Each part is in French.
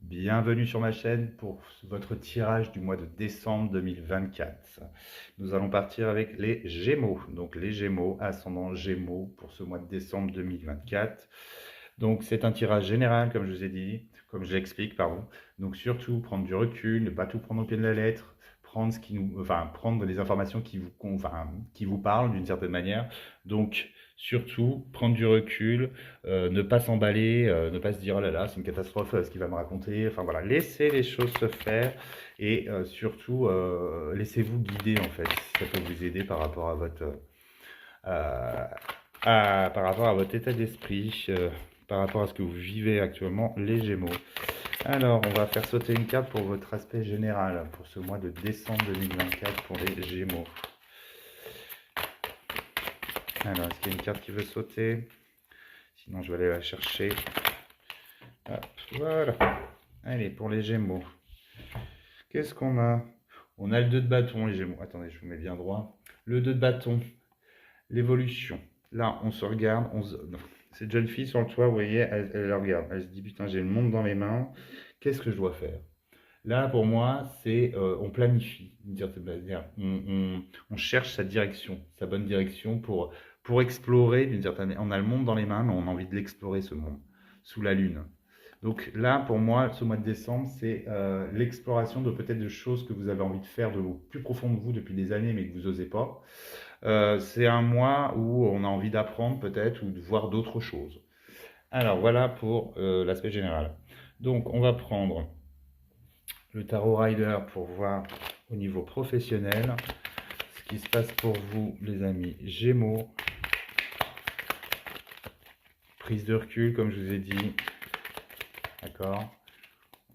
Bienvenue sur ma chaîne pour votre tirage du mois de décembre 2024. Nous allons partir avec les Gémeaux. Donc les Gémeaux, ascendant Gémeaux pour ce mois de décembre 2024. Donc c'est un tirage général, comme je vous ai dit, comme je l'explique, pardon. Donc surtout prendre du recul, ne pas tout prendre au pied de la lettre, prendre prendre les informations qui vous parlent d'une certaine manière. Donc surtout prendre du recul, ne pas s'emballer, ne pas se dire oh là là c'est une catastrophe ce qu'il va me raconter. Enfin voilà, laissez les choses se faire et surtout laissez-vous guider en fait. Ça peut vous aider par rapport à par rapport à votre état d'esprit, par rapport à ce que vous vivez actuellement, les Gémeaux. Alors, on va faire sauter une carte pour votre aspect général pour ce mois de décembre 2024 pour les Gémeaux. Alors, est-ce qu'il y a une carte qui veut sauter? Sinon, je vais aller la chercher. Hop, voilà. Allez, pour les Gémeaux. Qu'est-ce qu'on a? On a le 2 de bâton, les Gémeaux. Attendez, je vous mets bien droit. Le 2 de bâton, l'évolution. Là, on se regarde. Cette jeune fille sur le toit, vous voyez, elle regarde. Elle se dit, putain, j'ai le monde dans les mains. Qu'est-ce que je dois faire? Là, pour moi, c'est on planifie, d'une certaine manière. On cherche sa direction, sa bonne direction pour explorer d'une certaine manière. On a le monde dans les mains, mais on a envie de l'explorer, ce monde, sous la lune. Donc là, pour moi, ce mois de décembre, c'est l'exploration de peut-être de choses que vous avez envie de faire de vous, plus profond de vous depuis des années, mais que vous n'osez pas. C'est un mois où on a envie d'apprendre peut-être ou de voir d'autres choses. Alors voilà pour l'aspect général. Donc on va prendre le Tarot Rider pour voir au niveau professionnel ce qui se passe pour vous, les amis Gémeaux. Prise de recul, comme je vous ai dit. D'accord?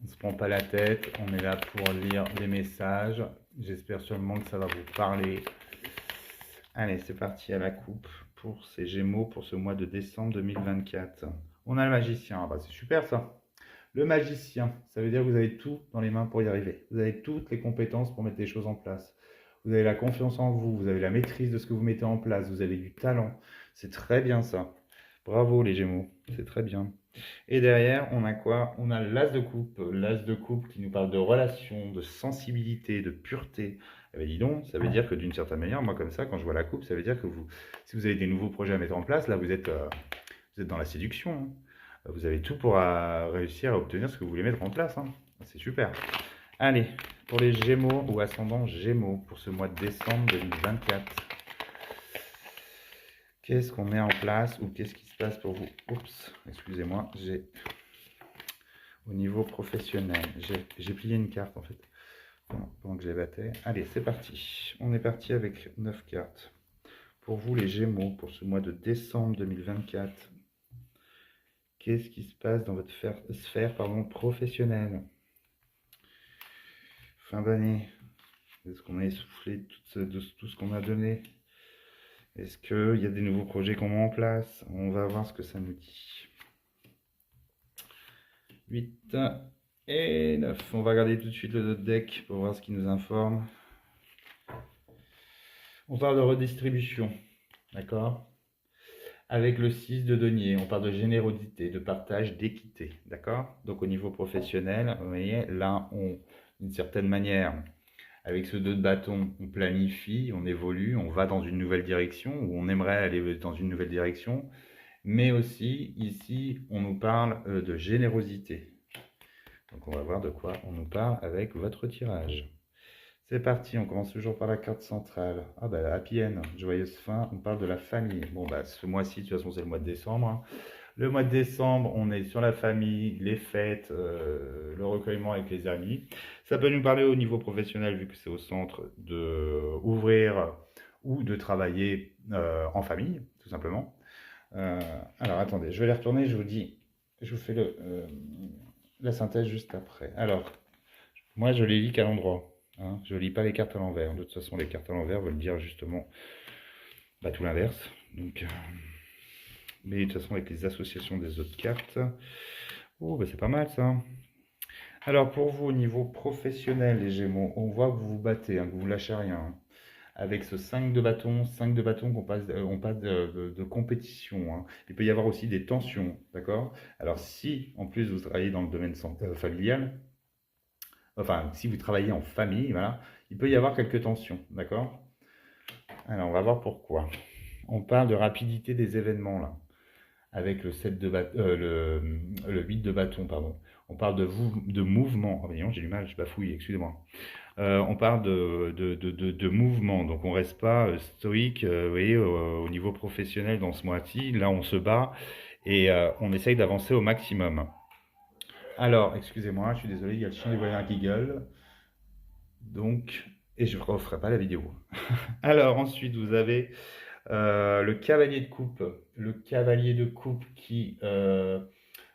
On ne se prend pas la tête, on est là pour lire les messages. J'espère seulement que ça va vous parler. Allez, c'est parti à la coupe pour ces Gémeaux pour ce mois de décembre 2024. On a le magicien, ah bah c'est super ça. Le magicien, ça veut dire que vous avez tout dans les mains pour y arriver. Vous avez toutes les compétences pour mettre les choses en place. Vous avez la confiance en vous, vous avez la maîtrise de ce que vous mettez en place, vous avez du talent. C'est très bien ça. Bravo les Gémeaux, c'est très bien. Et derrière, on a quoi? On a l'As de coupe. L'As de coupe qui nous parle de relations, de sensibilité, de pureté. Eh bien, dis donc, ça veut dire que d'une certaine manière, moi comme ça, quand je vois la coupe, ça veut dire que si vous avez des nouveaux projets à mettre en place, là vous êtes dans la séduction. Hein. Vous avez tout pour réussir à obtenir ce que vous voulez mettre en place. Hein. C'est super. Allez, pour les Gémeaux ou ascendants Gémeaux pour ce mois de décembre 2024. Qu'est-ce qu'on met en place ou qu'est-ce qui se passe pour vous? Oups, excusez-moi, au niveau professionnel, j'ai plié une carte en fait pendant que je les battais. Allez, c'est parti. On est parti avec 9 cartes. Pour vous les Gémeaux pour ce mois de décembre 2024. Qu'est-ce qui se passe dans votre sphère professionnelle? Fin d'année, est-ce qu'on a essoufflé tout ce qu'on a donné? Est-ce qu'il y a des nouveaux projets qu'on met en place? On va voir ce que ça nous dit. 8 et 9. On va regarder tout de suite le deck pour voir ce qui nous informe. On parle de redistribution, d'accord? Avec le 6 de denier, on parle de générosité, de partage, d'équité, d'accord? Donc au niveau professionnel, vous voyez, là, d'une certaine manière, avec ce 2 de bâton, on planifie, on évolue, on va dans une nouvelle direction, ou on aimerait aller dans une nouvelle direction, mais aussi, ici, on nous parle de générosité. Donc on va voir de quoi on nous parle avec votre tirage. C'est parti, on commence toujours par la carte centrale. Ah bah la happy end, joyeuse fin, on parle de la famille. Bon bah ce mois-ci, de toute façon c'est le mois de décembre. Hein. Le mois de décembre, on est sur la famille, les fêtes, le recueillement avec les amis. Ça peut nous parler au niveau professionnel vu que c'est au centre de ouvrir ou de travailler en famille, tout simplement. Alors attendez, je vais les retourner, je vous dis, je vous fais la synthèse juste après. Alors, moi je les lis qu'à l'endroit. Hein, je ne lis pas les cartes à l'envers. De toute façon, les cartes à l'envers veulent dire justement tout l'inverse. Donc, mais de toute façon, avec les associations des autres cartes, oh, bah, c'est pas mal ça. Alors, pour vous, au niveau professionnel, les Gémeaux, on voit que vous vous battez, hein, que vous lâchez rien. Hein. avec ce 5 de bâton qu'on passe, on passe de compétition, hein. Il peut y avoir aussi des tensions, d'accord? Alors si en plus vous travaillez dans le domaine familial, enfin si vous travaillez en famille, voilà, il peut y avoir quelques tensions, d'accord? Alors on va voir pourquoi. On parle de rapidité des événements là, avec le 7 de le 8 de bâton, pardon. On parle de mouvement. Oh, voyons, j'ai du mal, je bafouille, excusez-moi. On parle de mouvement, donc on reste pas stoïque, vous voyez, au niveau professionnel dans ce mois-ci. Là, on se bat et on essaye d'avancer au maximum. Alors, excusez-moi, je suis désolé, il y a le chien des voisins qui gueule. Donc, et je ne referai pas la vidéo. Alors, ensuite, vous avez le cavalier de coupe. Le cavalier de coupe qui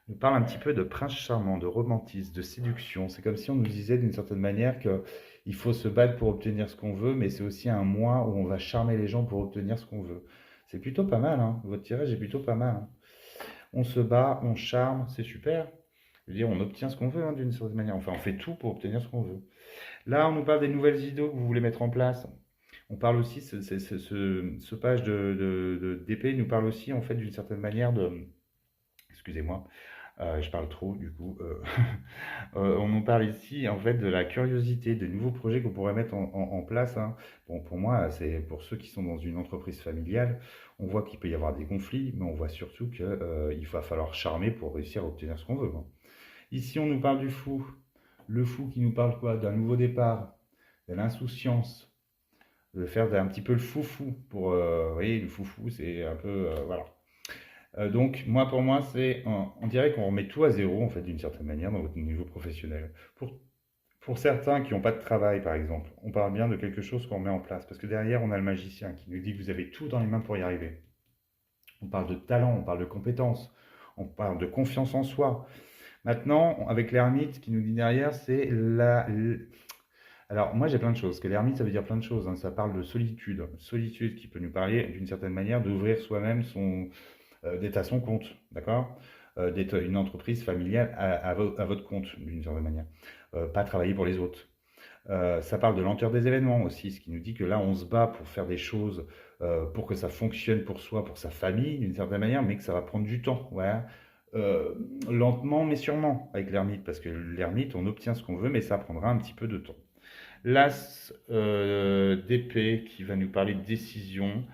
nous parle un petit peu de prince charmant, de romantisme, de séduction. C'est comme si on nous disait d'une certaine manière qu'il faut se battre pour obtenir ce qu'on veut, mais c'est aussi un mois où on va charmer les gens pour obtenir ce qu'on veut. C'est plutôt pas mal, hein. Votre tirage est plutôt pas mal, hein. On se bat, on charme, c'est super. Je veux dire, on obtient ce qu'on veut, hein, d'une certaine manière. Enfin, on fait tout pour obtenir ce qu'on veut. Là, on nous parle des nouvelles idées que vous voulez mettre en place. On parle aussi, ce page d'épée nous parle aussi, en fait, d'une certaine manière de... Excusez-moi, je parle trop, du coup. On nous parle ici, en fait, de la curiosité, de nouveaux projets qu'on pourrait mettre en place, hein. Bon, pour moi, c'est pour ceux qui sont dans une entreprise familiale, on voit qu'il peut y avoir des conflits, mais on voit surtout qu'il va falloir charmer pour réussir à obtenir ce qu'on veut, hein. Ici, on nous parle du fou. Le fou qui nous parle quoi? D'un nouveau départ, de l'insouciance, de faire un petit peu le foufou. Pour, vous voyez, le foufou, c'est un peu... voilà. Donc, moi, pour moi, on dirait qu'on remet tout à zéro, en fait, d'une certaine manière, dans votre niveau professionnel. Pour certains qui n'ont pas de travail, par exemple, on parle bien de quelque chose qu'on met en place. Parce que derrière, on a le magicien qui nous dit que vous avez tout dans les mains pour y arriver. On parle de talent, on parle de compétences, on parle de confiance en soi. Maintenant, avec l'ermite qui nous dit derrière, c'est alors, moi, j'ai plein de choses. Parce que l'ermite, ça veut dire plein de choses, hein. Ça parle de solitude. Solitude qui peut nous parler, d'une certaine manière, d'ouvrir soi-même d'être à son compte, d'accord? D'être une entreprise familiale à votre compte, d'une certaine manière. Pas travailler pour les autres. Ça parle de lenteur des événements aussi, ce qui nous dit que là, on se bat pour faire des choses, pour que ça fonctionne pour soi, pour sa famille, d'une certaine manière, mais que ça va prendre du temps. Voilà. Lentement, mais sûrement, avec l'ermite, parce que l'ermite, on obtient ce qu'on veut, mais ça prendra un petit peu de temps. L'as d'épée qui va nous parler de décision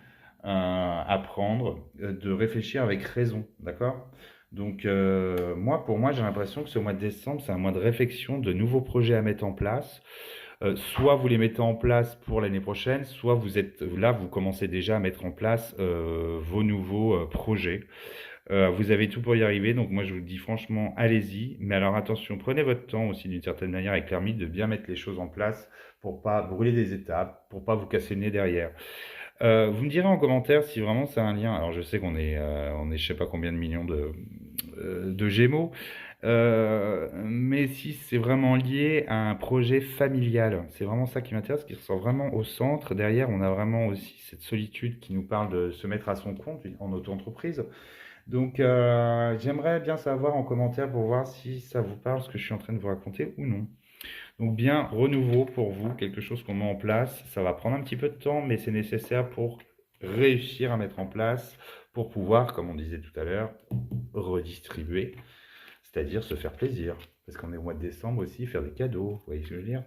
à prendre, de réfléchir avec raison, d'accord? Donc, pour moi, j'ai l'impression que ce mois de décembre, c'est un mois de réflexion, de nouveaux projets à mettre en place. Soit vous les mettez en place pour l'année prochaine, soit vous êtes là, vous commencez déjà à mettre en place vos nouveaux projets. Vous avez tout pour y arriver, donc moi je vous dis franchement, allez-y. Mais alors attention, prenez votre temps aussi d'une certaine manière avec l'ermite de bien mettre les choses en place pour pas brûler des étapes, pour pas vous casser le nez derrière. Vous me direz en commentaire si vraiment c'est un lien. Alors je sais qu'on est, je sais pas combien de millions de Gémeaux, mais si c'est vraiment lié à un projet familial, c'est vraiment ça qui m'intéresse, qui ressort vraiment au centre. Derrière, on a vraiment aussi cette solitude qui nous parle de se mettre à son compte en auto-entreprise. Donc, j'aimerais bien savoir en commentaire pour voir si ça vous parle ce que je suis en train de vous raconter ou non. Donc, bien renouveau pour vous, quelque chose qu'on met en place. Ça va prendre un petit peu de temps, mais c'est nécessaire pour réussir à mettre en place, pour pouvoir, comme on disait tout à l'heure, redistribuer, c'est-à-dire se faire plaisir. Parce qu'on est au mois de décembre aussi, faire des cadeaux, vous voyez ce que je veux dire?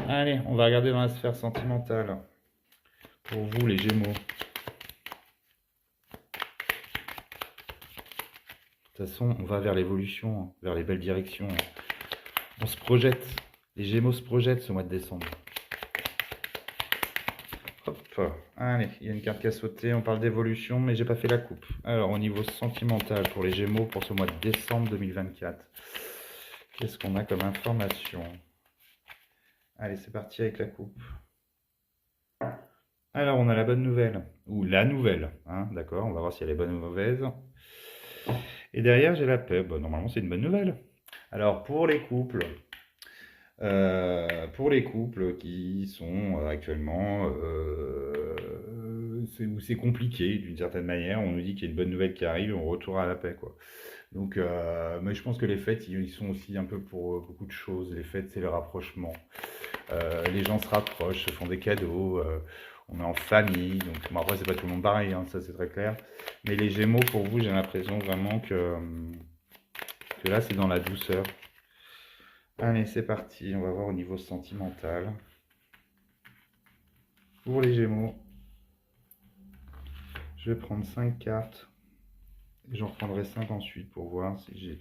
Allez, on va regarder dans la sphère sentimentale. Pour vous, les Gémeaux. De toute façon, on va vers l'évolution, vers les belles directions. On se projette. Les Gémeaux se projettent ce mois de décembre. Hop, allez, il y a une carte qui a sauté. On parle d'évolution, mais j'ai pas fait la coupe. Alors, au niveau sentimental pour les Gémeaux pour ce mois de décembre 2024, qu'est-ce qu'on a comme information? Allez, c'est parti avec la coupe. Alors, on a la bonne nouvelle, ou la nouvelle, hein, d'accord? On va voir si elle est bonne ou mauvaise. Et derrière, j'ai la paix. Bon, normalement, c'est une bonne nouvelle. Alors, pour les couples, Pour les couples qui sont actuellement où c'est compliqué d'une certaine manière, on nous dit qu'il y a une bonne nouvelle qui arrive, on retourne à la paix, quoi. Donc, mais je pense que les fêtes, ils sont aussi un peu pour beaucoup de choses. Les fêtes, c'est le rapprochement. Les gens se rapprochent, se font des cadeaux. On est en famille. Donc, bon, après, c'est pas tout le monde pareil, hein, ça c'est très clair. Mais les Gémeaux, pour vous, j'ai l'impression vraiment que là, c'est dans la douceur. Allez, c'est parti. On va voir au niveau sentimental. Pour les Gémeaux, je vais prendre 5 cartes. Et j'en reprendrai 5 ensuite pour voir si j'ai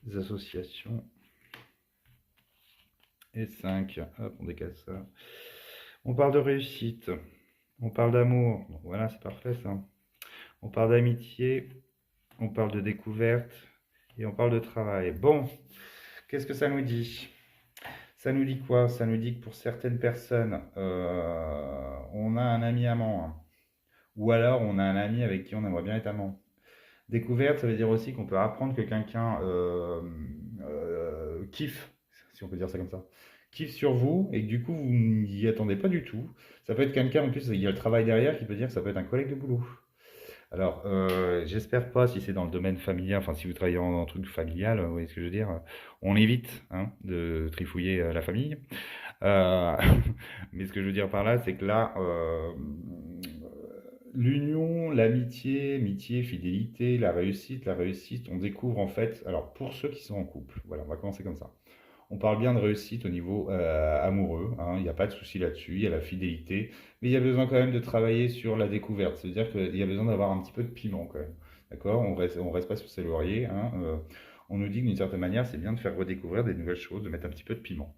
des associations. Et 5. Hop, on décale ça. On parle de réussite. On parle d'amour. Donc voilà, c'est parfait ça. On parle d'amitié. On parle de découverte. Et on parle de travail. Bon, qu'est-ce que ça nous dit? Ça nous dit quoi? Ça nous dit que pour certaines personnes, on a un ami amant, hein. Ou alors on a un ami avec qui on aimerait bien être amant. Découverte, ça veut dire aussi qu'on peut apprendre que quelqu'un kiffe, si on peut dire ça comme ça, kiffe sur vous et que du coup vous n'y attendez pas du tout. Ça peut être quelqu'un, en plus il y a le travail derrière qui peut dire que ça peut être un collègue de boulot. Alors, j'espère pas si c'est dans le domaine familial, enfin si vous travaillez en truc familial, vous voyez ce que je veux dire, on évite hein, de trifouiller la famille. Euh, mais ce que je veux dire par là, c'est que là, l'union, l'amitié, amitié, fidélité, la réussite, on découvre en fait, alors pour ceux qui sont en couple, voilà, on va commencer comme ça. On parle bien de réussite au niveau amoureux, hein, il n'y a pas de souci là-dessus, il y a la fidélité, mais il y a besoin quand même de travailler sur la découverte, c'est-à-dire qu'il y a besoin d'avoir un petit peu de piment quand même, d'accord? On reste pas sur ses lauriers, hein, on nous dit que d'une certaine manière, c'est bien de faire redécouvrir des nouvelles choses, de mettre un petit peu de piment.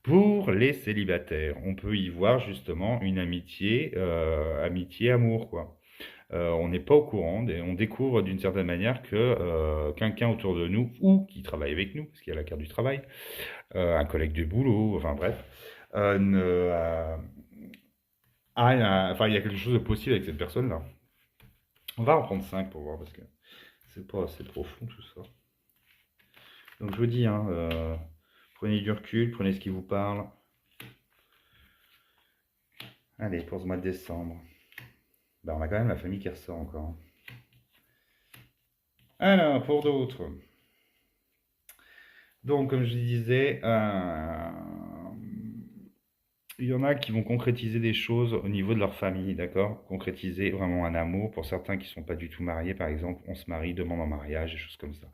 Pour les célibataires, on peut y voir justement une amitié, amitié-amour, quoi. On n'est pas au courant, on découvre d'une certaine manière que quelqu'un autour de nous, ou qui travaille avec nous, parce qu'il y a la carte du travail, un collègue du boulot, enfin bref, enfin il y a quelque chose de possible avec cette personne-là. On va en prendre 5 pour voir, parce que c'est pas assez profond tout ça. Donc je vous dis, hein, prenez du recul, prenez ce qui vous parle. Allez, pour ce mois de décembre. Ben, on a quand même la famille qui ressort encore. Alors, pour d'autres. Donc, comme je disais, il y en a qui vont concrétiser des choses au niveau de leur famille, d'accord? Concrétiser vraiment un amour. Pour certains qui ne sont pas du tout mariés, par exemple, on se marie, demande en mariage, des choses comme ça.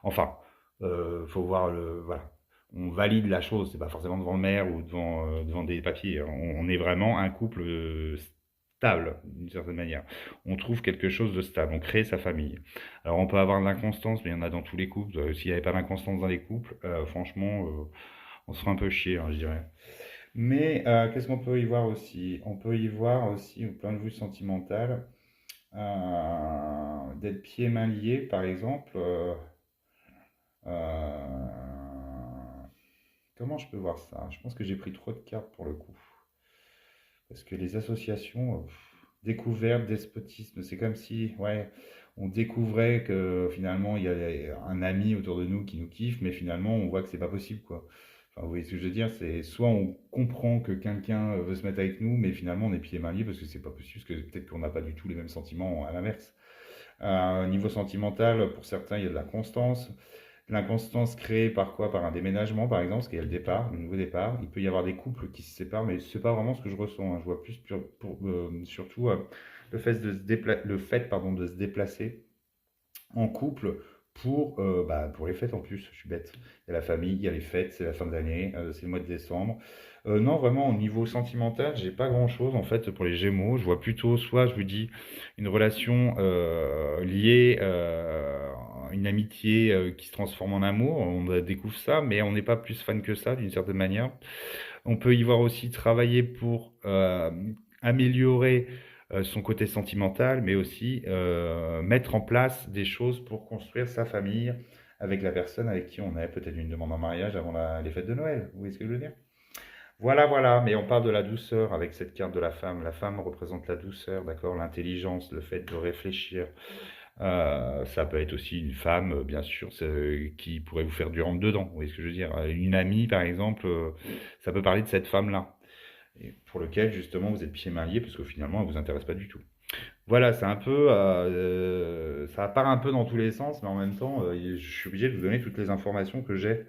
Enfin, faut voir le... Voilà. On valide la chose, c'est pas forcément devant le maire ou devant des papiers. On est vraiment un couple stable, d'une certaine manière. On trouve quelque chose de stable, on crée sa famille. Alors on peut avoir de l'inconstance, mais il y en a dans tous les couples. S'il n'y avait pas d'inconstance dans les couples, franchement, on se ferait un peu chier, hein, je dirais. Mais qu'est-ce qu'on peut y voir aussi? On peut y voir aussi, au point de vue sentimental, d'être pieds mains liés, par exemple. Euh, comment je peux voir ça? Je pense que j'ai pris trop de cartes pour le coup. Parce que les associations, découverte, despotisme, c'est comme si, ouais, on découvrait que finalement il y a un ami autour de nous qui nous kiffe, mais finalement on voit que c'est pas possible, quoi. Enfin, vous voyez ce que je veux dire, c'est soit on comprend que quelqu'un veut se mettre avec nous, mais finalement on est pieds et mains liés parce que c'est pas possible, parce que peut-être qu'on n'a pas du tout les mêmes sentiments à l'inverse. Niveau sentimental, pour certains, il y a de la constance. L'inconstance créée par quoi? Par un déménagement, par exemple, parce qu'il y a le départ, le nouveau départ. Il peut y avoir des couples qui se séparent, mais c'est pas vraiment ce que je ressens, hein. Je vois plus surtout le fait, pardon, de se déplacer en couple pour les fêtes en plus. Je suis bête. Il y a la famille, il y a les fêtes, c'est la fin de l'année, c'est le mois de décembre. Non, vraiment, au niveau sentimental, j'ai pas grand-chose en fait pour les Gémeaux. Je vois plutôt, soit je vous dis, une relation liée, une amitié qui se transforme en amour. On découvre ça, mais on n'est pas plus fan que ça d'une certaine manière. On peut y voir aussi travailler pour améliorer son côté sentimental, mais aussi mettre en place des choses pour construire sa famille avec la personne avec qui on a peut-être une demande en mariage avant les fêtes de Noël. Vous voyez ce que je veux dire? Voilà, voilà, mais on parle de la douceur avec cette carte de la femme. La femme représente la douceur, d'accord? L'intelligence, le fait de réfléchir, Ça peut être aussi une femme, bien sûr, qui pourrait vous faire du rentre-dedans. Vous voyez ce que je veux dire? Une amie, par exemple, ça peut parler de cette femme-là, et pour lequel, justement, vous êtes pieds mains liés, parce que finalement, elle vous intéresse pas du tout. Voilà, c'est un peu, ça part un peu dans tous les sens, mais en même temps, je suis obligé de vous donner toutes les informations que j'ai,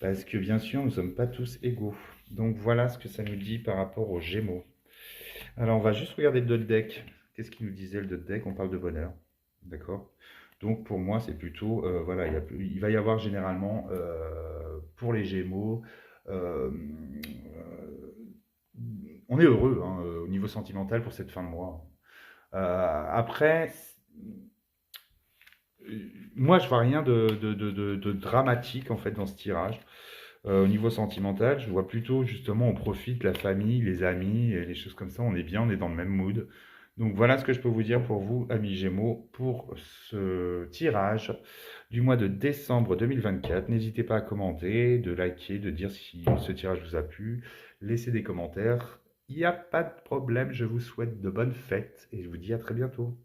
parce que bien sûr, nous ne sommes pas tous égaux. Donc voilà ce que ça nous dit par rapport aux Gémeaux. Alors, on va juste regarder le deck. Qu'est-ce qu'il nous disait le deck? On parle de bonheur. D'accord? Donc, pour moi, c'est plutôt, voilà, il va y avoir généralement, pour les Gémeaux, euh, on est heureux hein, au niveau sentimental pour cette fin de mois. Après, moi, je vois rien de dramatique en fait dans ce tirage. Au niveau sentimental, je vois plutôt justement on profite, la famille, les amis, et les choses comme ça, on est bien, on est dans le même mood. Donc voilà ce que je peux vous dire pour vous, amis Gémeaux, pour ce tirage du mois de décembre 2024. N'hésitez pas à commenter, de liker, de dire si ce tirage vous a plu, laissez des commentaires. Il n'y a pas de problème, je vous souhaite de bonnes fêtes et je vous dis à très bientôt.